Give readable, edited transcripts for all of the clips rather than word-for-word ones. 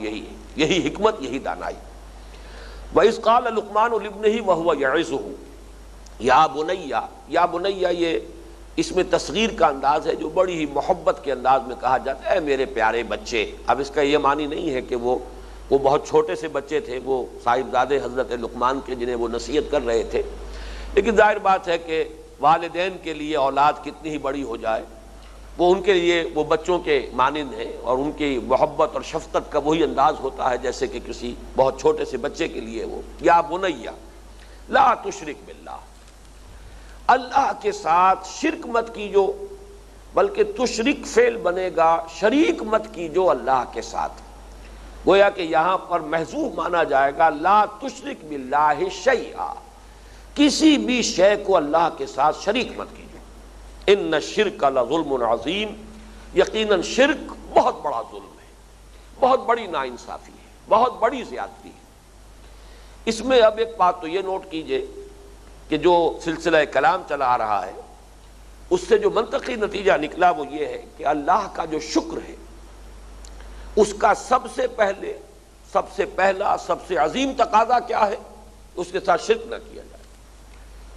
یہی ہے، یہی حکمت، یہی دانائی۔ وَإِذْ قَالَ لُقْمَانُ لِابْنِهِ وَهُوَ يَعِظُهُ یا بنیا، یا بنیا یہ اس میں تصغیر کا انداز ہے جو بڑی ہی محبت کے انداز میں کہا جاتا ہے، اے میرے پیارے بچے۔ اب اس کا یہ معنی نہیں ہے کہ وہ بہت چھوٹے سے بچے تھے، وہ صاحبزادے حضرت لقمان کے جنہیں وہ نصیحت کر رہے تھے، لیکن ظاہر بات ہے کہ والدین کے لیے اولاد کتنی ہی بڑی ہو جائے وہ ان کے لیے وہ بچوں کے مانند ہیں، اور ان کی محبت اور شفقت کا وہی انداز ہوتا ہے جیسے کہ کسی بہت چھوٹے سے بچے کے لیے وہ یا بنیا لا تشرک باللہ، اللہ کے ساتھ شرک مت کیجو، بلکہ تشرک فعل بنے گا شریک مت کیجو اللہ کے ساتھ۔ گویا کہ یہاں پر محذوف مانا جائے گا لا تشرک باللہ شیئا، کسی بھی شے کو اللہ کے ساتھ شریک مت کیجو۔ ان الشرک لظلم عظیم، یقیناً شرک بہت بڑا ظلم ہے، بہت بڑی ناانصافی ہے، بہت بڑی زیادتی ہے۔ اس میں اب ایک بات تو یہ نوٹ کیجئے کہ جو سلسلہ کلام چلا آ رہا ہے اس سے جو منطقی نتیجہ نکلا وہ یہ ہے کہ اللہ کا جو شکر ہے اس کا سب سے پہلا سب سے عظیم تقاضا کیا ہے؟ اس کے ساتھ شرک نہ کیا جائے،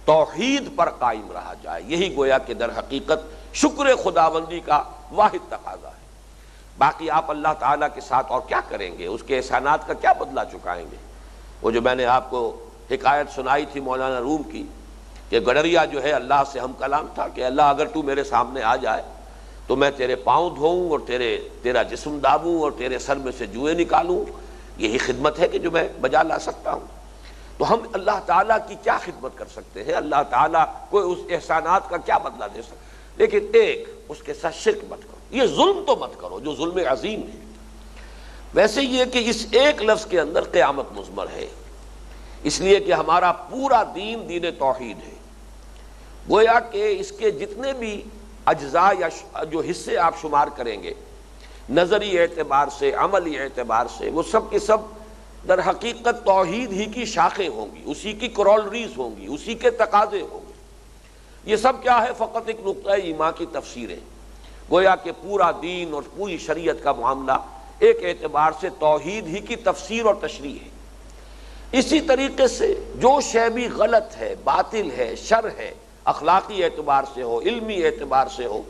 توحید پر قائم رہا جائے، یہی گویا کہ در حقیقت شکر خداوندی کا واحد تقاضا ہے۔ باقی آپ اللہ تعالیٰ کے ساتھ اور کیا کریں گے، اس کے احسانات کا کیا بدلہ چکائیں گے؟ وہ جو میں نے آپ کو حکایت سنائی تھی مولانا روم کی کہ گڈریا جو ہے اللہ سے ہم کلام تھا کہ اللہ اگر تو میرے سامنے آ جائے تو میں تیرے پاؤں دھوؤں اور تیرا جسم دابوں اور تیرے سر میں سے جوئیں نکالوں، یہی خدمت ہے کہ جو میں بجا لا سکتا ہوں۔ تو ہم اللہ تعالیٰ کی کیا خدمت کر سکتے ہیں؟ اللہ تعالیٰ کو اس احسانات کا کیا بدلہ دے سکتے؟ لیکن ایک اس کے ساتھ شرک مت کرو، یہ ظلم تو مت کرو جو ظلم عظیم ہے۔ ویسے یہ کہ اس ایک لفظ کے اندر قیامت مضمر ہے، اس لیے کہ ہمارا پورا دین دین توحید ہے۔ گویا کہ اس کے جتنے بھی اجزاء یا جو حصے آپ شمار کریں گے نظری اعتبار سے، عملی اعتبار سے، وہ سب کے سب در حقیقت توحید ہی کی شاخیں ہوں گی، اسی کی کرولریز ہوں گی، اسی کے تقاضے ہوں گے۔ یہ سب کیا ہے؟ فقط ایک نقطہ ایمان کی تفسیر ہے۔ گویا کہ پورا دین اور پوری شریعت کا معاملہ ایک اعتبار سے توحید ہی کی تفسیر اور تشریح ہے۔ اسی طریقے سے جو شے بھی غلط ہے، باطل ہے، شر ہے، اخلاقی اعتبار سے ہو، علمی اعتبار سے ہو،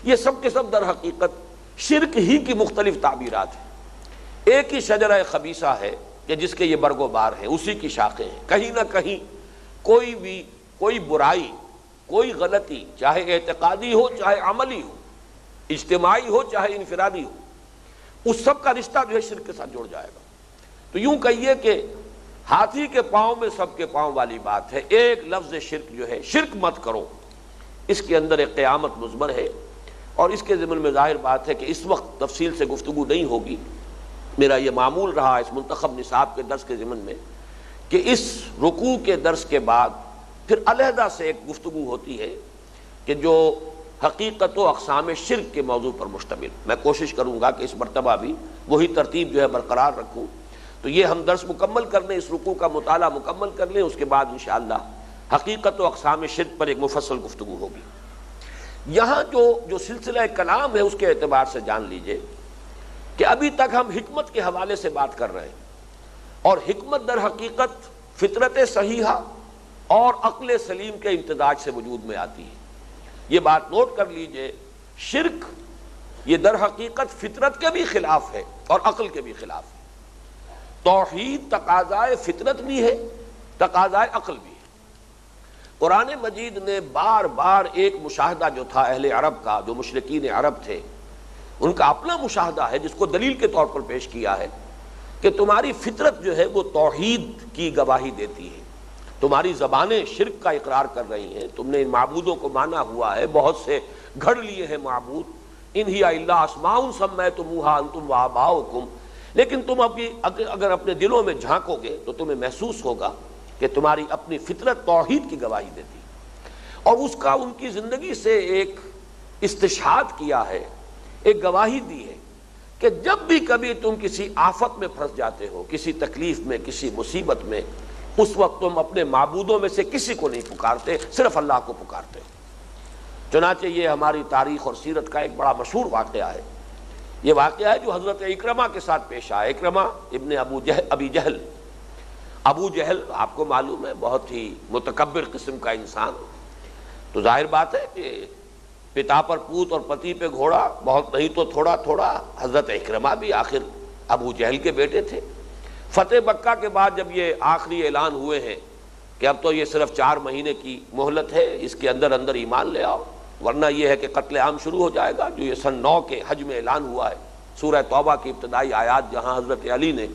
یہ سب کے سب در حقیقت شرک ہی کی مختلف تعبیرات ہیں۔ ایک ہی شجرہ خبیثہ ہے کہ جس کے یہ برگ و بار ہیں، اسی کی شاخیں ہیں۔ کہیں نہ کہیں کوئی برائی، کوئی غلطی، چاہے اعتقادی ہو چاہے عملی ہو، اجتماعی ہو چاہے انفرادی ہو، اس سب کا رشتہ جو ہے شرک کے ساتھ جڑ جائے گا۔ تو یوں کہیے کہ ہاتھی کے پاؤں میں سب کے پاؤں والی بات ہے۔ ایک لفظ شرک جو ہے، شرک مت کرو، اس کے اندر ایک قیامت مضمر ہے، اور اس کے ضمن میں ظاہر بات ہے کہ اس وقت تفصیل سے گفتگو نہیں ہوگی۔ میرا یہ معمول رہا اس منتخب نصاب کے درس کے ضمن میں کہ اس رکوع کے درس کے بعد پھر علیحدہ سے ایک گفتگو ہوتی ہے کہ جو حقیقت و اقسام شرک کے موضوع پر مشتمل۔ میں کوشش کروں گا کہ اس مرتبہ بھی وہی ترتیب جو ہے برقرار رکھوں۔ تو یہ ہم درس مکمل کر لیں، اس رکوع کا مطالعہ مکمل کر لیں، اس کے بعد انشاءاللہ حقیقت و اقسام شرک پر ایک مفصل گفتگو ہوگی۔ یہاں جو سلسلہ کلام ہے اس کے اعتبار سے جان لیجئے کہ ابھی تک ہم حکمت کے حوالے سے بات کر رہے ہیں، اور حکمت در حقیقت فطرت صحیحہ اور عقل سلیم کے امتزاج سے وجود میں آتی ہے۔ یہ بات نوٹ کر لیجئے، شرک یہ در حقیقت فطرت کے بھی خلاف ہے اور عقل کے بھی خلاف ہے۔ توحید تقاضائے فطرت بھی ہے، تقاضائے عقل بھی ہے۔ قرآن مجید نے بار بار ایک مشاہدہ جو تھا اہل عرب کا، جو مشرکین عرب تھے، ان کا اپنا مشاہدہ ہے جس کو دلیل کے طور پر پیش کیا ہے کہ تمہاری فطرت جو ہے وہ توحید کی گواہی دیتی ہے، تمہاری زبانیں شرک کا اقرار کر رہی ہیں، تم نے ان معبودوں کو مانا ہوا ہے، بہت سے گھڑ لیے ہیں معبود، ان ہی الا اسماء سمیتموها انتم وآباؤکم، لیکن تم اگر اپنے دلوں میں جھانکو گے تو تمہیں محسوس ہوگا کہ تمہاری اپنی فطرت توحید کی گواہی دیتی ہے، اور اس کا ان کی زندگی سے ایک استشہاد کیا ہے، ایک گواہی دی ہے کہ جب بھی کبھی تم کسی آفت میں پھنس جاتے ہو، کسی تکلیف میں، کسی مصیبت میں، اس وقت تم اپنے معبودوں میں سے کسی کو نہیں پکارتے، صرف اللہ کو پکارتے ہو۔ چنانچہ یہ ہماری تاریخ اور سیرت کا ایک بڑا مشہور واقعہ ہے یہ واقعہ ہے جو حضرت اکرمہ کے ساتھ پیش آیا. اکرمہ ابن ابی جہل. ابو جہل آپ کو معلوم ہے بہت ہی متکبر قسم کا انسان. تو ظاہر بات ہے کہ پتا پر پوت اور پتی پہ گھوڑا، بہت نہیں تو تھوڑا تھوڑا. حضرت اکرمہ بھی آخر ابو جہل کے بیٹے تھے. فتح مکہ کے بعد جب یہ آخری اعلان ہوئے ہیں کہ اب تو یہ صرف 4 مہینے کی مہلت ہے، اس کے اندر اندر ایمان لے آؤ، ورنہ یہ ہے کہ قتل عام شروع ہو جائے گا، جو یہ سن 9 کے حج میں اعلان ہوا ہے. سورہ توبہ کی ابتدائی آیات جہاں حضرت علی نے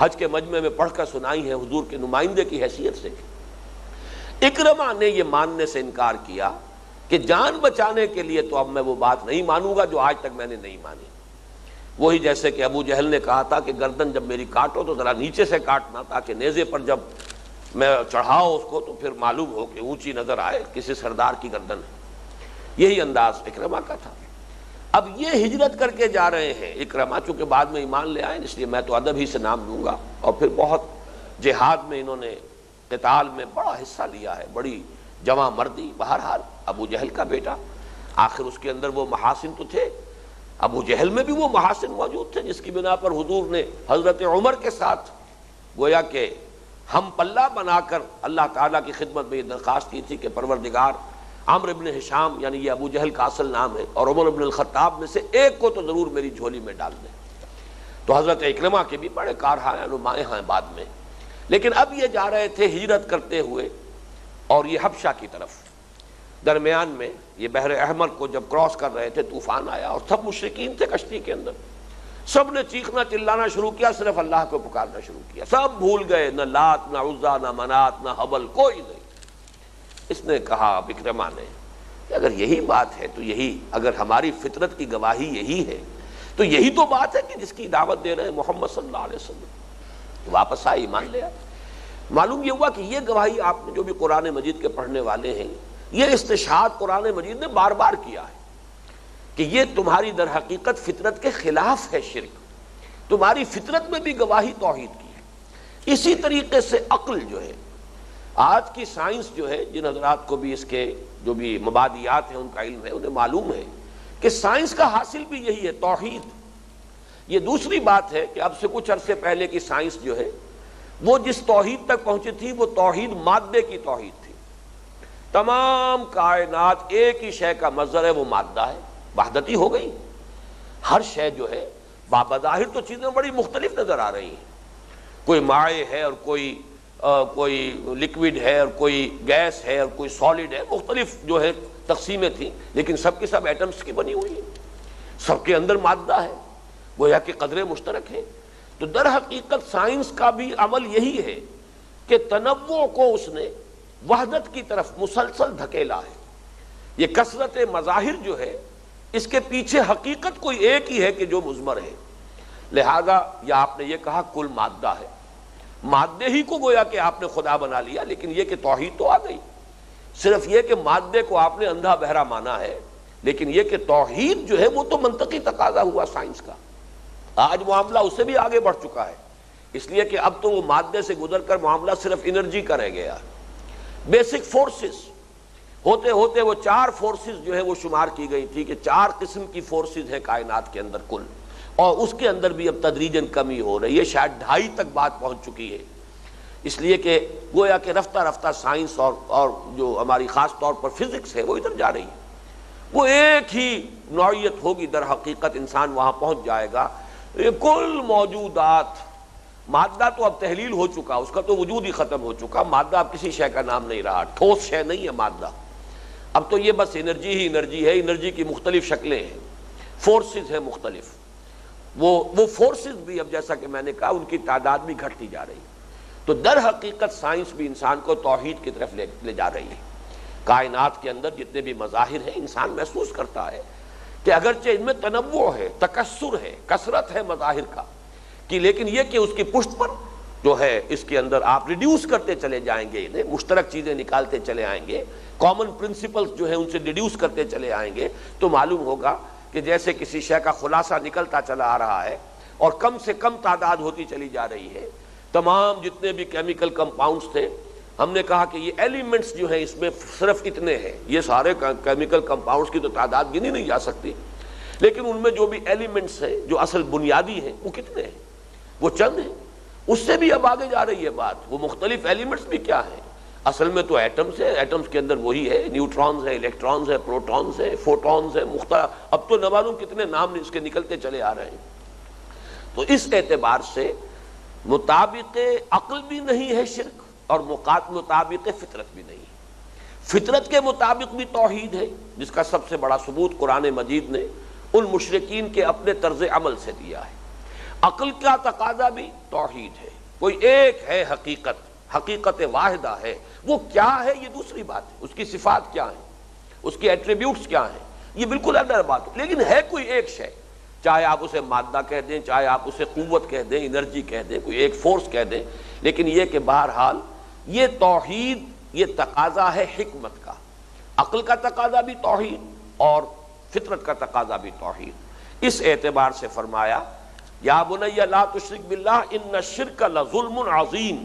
حج کے مجمع میں پڑھ کر سنائی ہیں حضور کے نمائندے کی حیثیت سے. اکرمہ نے یہ ماننے سے انکار کیا کہ جان بچانے کے لیے تو اب میں وہ بات نہیں مانوں گا جو آج تک میں نے نہیں مانی. وہی جیسے کہ ابو جہل نے کہا تھا کہ گردن جب میری کاٹو تو ذرا نیچے سے کاٹنا، تاکہ نیزے پر جب میں چڑھاؤ اس کو تو پھر معلوم ہو کہ اونچی نظر آئے کسی سردار کی گردن ہے. یہی انداز اکرمہ کا تھا. اب یہ ہجرت کر کے جا رہے ہیں اکرمہ، چونکہ بعد میں ایمان لے آئے، اس لیے میں تو ادب ہی سے نام لوں گا. اور پھر بہت جہاد میں انہوں نے قتال میں بڑا حصہ لیا ہے، بڑی جواں مردی. بہرحال ابو جہل کا بیٹا، آخر اس کے اندر وہ محاسن تو تھے. ابو جہل میں بھی وہ محاسن موجود تھے جس کی بنا پر حضور نے حضرت عمر کے ساتھ گویا کہ ہم پلہ بنا کر اللہ تعالیٰ کی خدمت میں یہ درخواست کی تھی کہ پروردگار عمرو بن ہشام، یعنی یہ ابو جہل کا اصل نام ہے، اور عمر بن الخطاب میں سے ایک کو تو ضرور میری جھولی میں ڈال دیں. تو حضرت اکرمہ کے بھی بڑے کارہائے نمایاں ہیں بعد میں. لیکن اب یہ جا رہے تھے ہجرت کرتے ہوئے اور یہ حبشہ کی طرف. درمیان میں یہ بحر احمر کو جب کراس کر رہے تھے طوفان آیا اور سب مشرکین تھے کشتی کے اندر. سب نے چیخنا چلانا شروع کیا، صرف اللہ کو پکارنا شروع کیا. سب بھول گئے، نہ لات نہ عزا نہ منات نہ حبل، کوئی نہیں. اس نے کہا اکرمہ نے کہ اگر یہی بات ہے تو یہی، اگر ہماری فطرت کی گواہی یہی ہے تو یہی تو بات ہے کہ جس کی دعوت دے رہے ہیں محمد صلی اللہ علیہ وسلم. واپس آئے، ایمان لے آئے. معلوم یہ ہوا کہ یہ گواہی آپ نے جو بھی قرآن مجید کے پڑھنے والے ہیں، یہ استشہاد قرآن مجید نے بار بار کیا ہے کہ یہ تمہاری در حقیقت فطرت کے خلاف ہے شرک. تمہاری فطرت میں بھی گواہی توحید کی ہے. اسی طریقے سے عقل جو ہے، آج کی سائنس جو ہے، جن حضرات کو بھی اس کے جو بھی مبادیات ہیں ان کا علم ہے، انہیں معلوم ہے کہ سائنس کا حاصل بھی یہی ہے، توحید. یہ دوسری بات ہے کہ اب سے کچھ عرصے پہلے کی سائنس جو ہے وہ جس توحید تک پہنچی تھی وہ توحید مادے کی توحید تھی. تمام کائنات ایک ہی شے کا مظہر ہے، وہ مادہ ہے. وحدتی ہو گئی. ہر شے جو ہے بظاہر تو چیزیں بڑی مختلف نظر آ رہی ہیں. کوئی مائع ہے اور کوئی لکوڈ ہے اور کوئی گیس ہے اور کوئی سالڈ ہے، مختلف جو ہے تقسیمیں تھیں، لیکن سب کی سب ایٹمز کی بنی ہوئی ہیں. سب کے اندر مادہ ہے، گویا کہ قدرے مشترک ہیں. تو در حقیقت سائنس کا بھی عمل یہی ہے کہ تنوع کو اس نے وحدت کی طرف مسلسل دھکیلا ہے. یہ کثرت مظاہر جو ہے اس کے پیچھے حقیقت کوئی ایک ہی ہے کہ جو مضمر ہے. لہذا یا آپ نے یہ کہا کل مادہ ہے، مادے ہی کو گویا کہ آپ نے خدا بنا لیا. لیکن یہ کہ توحید تو آ گئی. صرف یہ کہ مادے کو آپ نے اندھا بہرا مانا ہے، لیکن یہ کہ توحید جو ہے وہ تو منطقی تقاضا ہوا سائنس کا. آج معاملہ اس سے بھی آگے بڑھ چکا ہے، اس لیے کہ اب تو وہ مادے سے گزر کر معاملہ صرف انرجی کا رہ گیا. بیسک فورسز ہوتے ہوتے وہ 4 فورسز جو ہے وہ شمار کی گئی تھی کہ 4 قسم کی فورسز ہیں کائنات کے اندر کل، اور اس کے اندر بھی اب تدریجاً کمی ہو رہی ہے. شاید 2.5 تک بات پہنچ چکی ہے. اس لیے کہ گویا کہ رفتہ رفتہ سائنس اور جو ہماری خاص طور پر فزکس ہے وہ ادھر جا رہی ہے. وہ ایک ہی نوعیت ہوگی در حقیقت، انسان وہاں پہنچ جائے گا. یہ کل موجودات، مادہ تو اب تحلیل ہو چکا، اس کا تو وجود ہی ختم ہو چکا. مادہ اب کسی شے کا نام نہیں رہا، ٹھوس شے نہیں ہے مادہ. اب تو یہ بس انرجی ہی انرجی ہے. انرجی کی مختلف شکلیں ہیں، فورسز ہیں مختلف. وہ فورسز بھی اب جیسا کہ میں نے کہا ان کی تعداد بھی گھٹتی جا رہی. تو در حقیقت سائنس بھی انسان کو توحید کی طرف لے جا رہی ہے. کائنات کے اندر جتنے بھی مظاہر ہیں انسان محسوس کرتا ہے کہ اگرچہ ان میں تنوع ہے، تکثر ہے، کثرت ہے مظاہر کا، کہ لیکن یہ کہ اس کی پشت پر جو ہے اس کے اندر آپ ریڈیوس کرتے چلے جائیں گے، مشترک چیزیں نکالتے چلے آئیں گے، کامن پرنسپلز جو ہیں ان سے ریڈیوس کرتے چلے آئیں گے، تو معلوم ہوگا کہ جیسے کسی شے کا خلاصہ نکلتا چلا آ رہا ہے اور کم سے کم تعداد ہوتی چلی جا رہی ہے. تمام جتنے بھی کیمیکل کمپاؤنڈز تھے، ہم نے کہا کہ یہ ایلیمنٹس جو ہیں اس میں صرف اتنے ہیں. یہ سارے کیمیکل کمپاؤنڈز کی تو تعداد گنی نہیں جا سکتی. لیکن ان میں جو بھی ایلیمنٹس ہیں جو اصل بنیادی ہیں وہ کتنے ہیں؟ وہ چند ہیں۔ اس سے بھی اب آگے جا رہی ہے بات، وہ مختلف ایلیمنٹس بھی کیا ہیں؟ اصل میں تو ایٹمز ہیں، ایٹمز کے اندر وہی ہے، نیوٹرانز ہیں، الیکٹرانز ہیں، پروٹونز ہیں، فوٹونز ہیں، مختلف، اب تو نہ معلوم کتنے نام اس کے نکلتے چلے آ رہے ہیں۔ تو اس اعتبار سے مطابق عقل بھی نہیں ہے شرک، اور مطابق فطرت بھی نہیں ہے۔ فطرت کے مطابق بھی توحید ہے، جس کا سب سے بڑا ثبوت قرآن مجید نے ان مشرکین کے اپنے طرز عمل سے دیا ہے۔ عقل کا تقاضا بھی توحید ہے، کوئی ایک ہے حقیقت واحدہ ہے، وہ کیا ہے یہ دوسری بات ہے، اس کی صفات کیا ہیں، اس کی ایٹریبیوٹس کیا ہیں، یہ بالکل الگ بات ہے، لیکن ہے کوئی ایک شے، چاہے آپ اسے مادہ کہہ دیں، چاہے آپ اسے قوت کہہ دیں، انرجی کہہ دیں، کوئی ایک فورس کہہ دیں، لیکن یہ کہ بہرحال یہ توحید، یہ تقاضا ہے حکمت کا۔ عقل کا تقاضا بھی توحید اور فطرت کا تقاضا بھی توحید۔ اس اعتبار سے فرمایا یا بنی لا تشرک باللہ ان الشرک لظلم عظیم،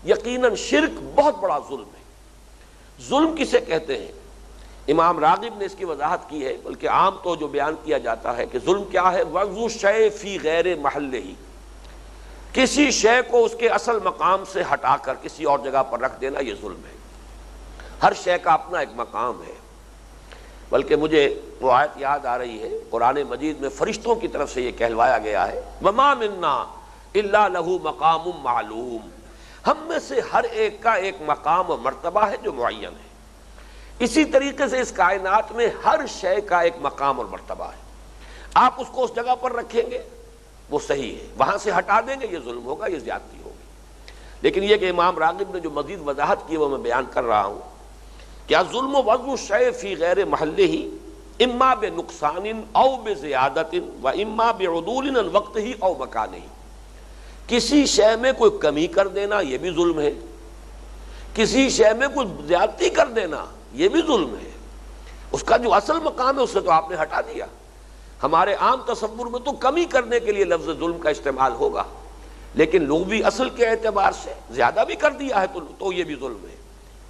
یقیناً شرک بہت بڑا ظلم ہے۔ ظلم کسے کہتے ہیں؟ امام راغب نے اس کی وضاحت کی ہے، بلکہ عام تو جو بیان کیا جاتا ہے کہ ظلم کیا ہے، وضع شیء فی غیر محلہ، کسی شے کو اس کے اصل مقام سے ہٹا کر کسی اور جگہ پر رکھ دینا، یہ ظلم ہے۔ ہر شے کا اپنا ایک مقام ہے، بلکہ مجھے وہ آیت یاد آ رہی ہے، قرآن مجید میں فرشتوں کی طرف سے یہ کہلوایا گیا ہے وَمَا مِنَّا إِلَّا لَهُ مَقَامٌ مَعْلُوم، ہم میں سے ہر ایک کا ایک مقام و مرتبہ ہے جو معین ہے۔ اسی طریقے سے اس کائنات میں ہر شے کا ایک مقام اور مرتبہ ہے، آپ اس کو اس جگہ پر رکھیں گے وہ صحیح ہے، وہاں سے ہٹا دیں گے یہ ظلم ہوگا، یہ زیادتی ہوگی۔ لیکن یہ کہ امام راغب نے جو مزید وضاحت کی وہ میں بیان کر رہا ہوں، کیا ظلم وضع الشیء فی غیر محلہ اما بنقصان او بزیادت و اما بعدول عن وقتہ او مکانہ، کسی شے میں کوئی کمی کر دینا یہ بھی ظلم ہے، کسی شے میں کوئی زیادتی کر دینا یہ بھی ظلم ہے، اس کا جو اصل مقام ہے اسے تو آپ نے ہٹا دیا۔ ہمارے عام تصور میں تو کمی کرنے کے لیے لفظ ظلم کا استعمال ہوگا، لیکن لغوی اصل کے اعتبار سے زیادہ بھی کر دیا ہے تو یہ بھی ظلم ہے۔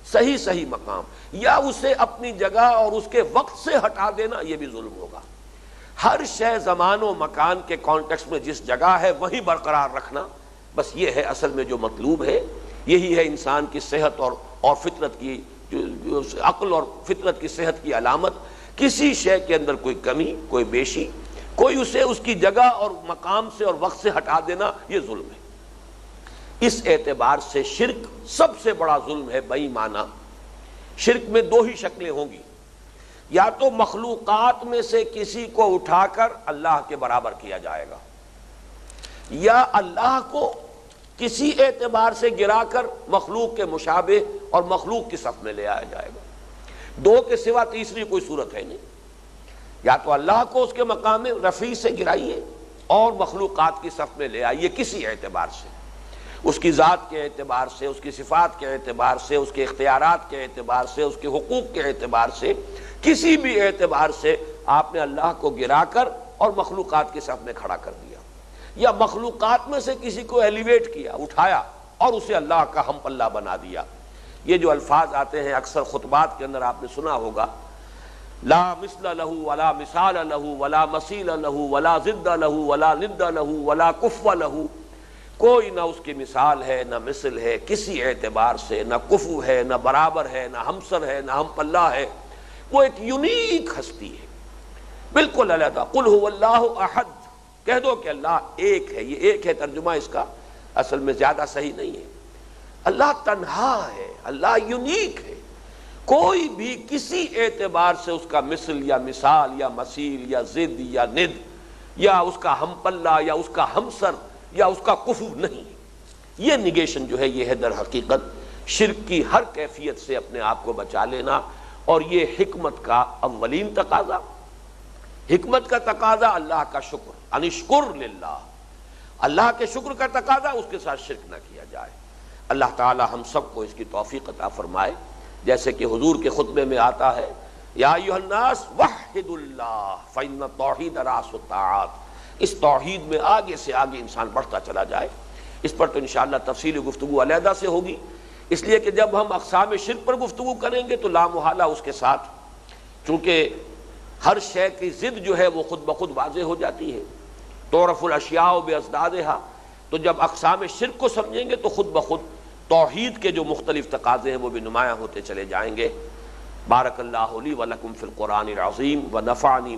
صحیح مقام یا اسے اپنی جگہ اور اس کے وقت سے ہٹا دینا یہ بھی ظلم ہوگا۔ ہر شے زمان و مکان کے کانٹیکسٹ میں جس جگہ ہے وہیں برقرار رکھنا، بس یہ ہے اصل میں جو مطلوب ہے، یہی ہے انسان کی صحت اور فطرت کی، عقل اور فطرت کی صحت کی علامت۔ کسی شے کے اندر کوئی کمی، کوئی بیشی، کوئی اسے اس کی جگہ اور مقام سے اور وقت سے ہٹا دینا یہ ظلم ہے۔ اس اعتبار سے شرک سب سے بڑا ظلم ہے بے ایمانہ۔ شرک میں دو ہی شکلیں ہوں گی، یا تو مخلوقات میں سے کسی کو اٹھا کر اللہ کے برابر کیا جائے گا، یا اللہ کو کسی اعتبار سے گرا کر مخلوق کے مشابہ اور مخلوق کی صف میں لے آیا جائے گا۔ دو کے سوا تیسری کوئی صورت ہے نہیں، یا تو اللہ کو اس کے مقام رفیع سے گرائیے اور مخلوقات کی صف میں لے آئیے کسی اعتبار سے، اس کی ذات کے اعتبار سے، اس کی صفات کے اعتبار سے، اس کے اختیارات کے اعتبار سے، اس کے حقوق کے اعتبار سے، کسی بھی اعتبار سے آپ نے اللہ کو گرا کر اور مخلوقات کی صف میں کھڑا کر دیا، یا مخلوقات میں سے کسی کو ایلیویٹ کیا، اٹھایا اور اسے اللہ کا ہم پلہ بنا دیا۔ یہ جو الفاظ آتے ہیں اکثر خطبات کے اندر آپ نے سنا ہوگا، لا مثل لہ ولا مثال لہ ولا مثیل لہ ولا ضد لہ ولا ند لہ ولا کفو لہ، کوئی نہ اس کی مثال ہے، نہ مثل ہے کسی اعتبار سے، نہ کفو ہے، نہ برابر ہے، نہ ہمسر ہے، نہ ہم پلہ ہے، وہ ایک یونیک ہستی ہے، بالکل علیحدہ۔ قل هو اللہ احد، کہہ دو کہ اللہ ایک ہے۔ یہ ایک ہے ترجمہ اس کا اصل میں زیادہ صحیح نہیں ہے، اللہ تنہا ہے، اللہ یونیک ہے، کوئی بھی کسی اعتبار سے اس کا مثل یا مثال یا مثیل یا ضد یا ند یا اس کا ہم پلہ یا اس کا ہمسر یا اس کا کفو نہیں۔ یہ نگیشن جو ہے یہ ہے در حقیقت شرک کی ہر کیفیت سے اپنے آپ کو بچا لینا، اور یہ حکمت کا اولین تقاضا، حکمت کا تقاضا اللہ کا شکر، انشکر للہ، اللہ کے شکر کا تقاضا اس کے ساتھ شرک نہ کیا جائے۔ اللہ تعالی ہم سب کو اس کی توفیق عطا فرمائے، جیسے کہ حضور کے خطبے میں آتا ہے یا ایھا الناس وحدوا اللہ فإن التوحید رأس الطاعات، اس توحید میں آگے سے آگے انسان بڑھتا چلا جائے۔ اس پر تو انشاءاللہ تفصیلی گفتگو علیحدہ سے ہوگی، اس لیے کہ جب ہم اقسام شرک پر گفتگو کریں گے تو لا محالہ اس کے ساتھ چونکہ ہر شے کی ضد جو ہے وہ خود بخود واضح ہو جاتی ہے۔ تعرف الاشیاء بازدادها، تو جب اقسام شرک کو سمجھیں گے تو خود بخود توحید کے جو مختلف تقاضے ہیں وہ بھی نمایاں ہوتے چلے جائیں گے۔ بارک اللہ لی ولکم فی القرآن العظیم ونفعنی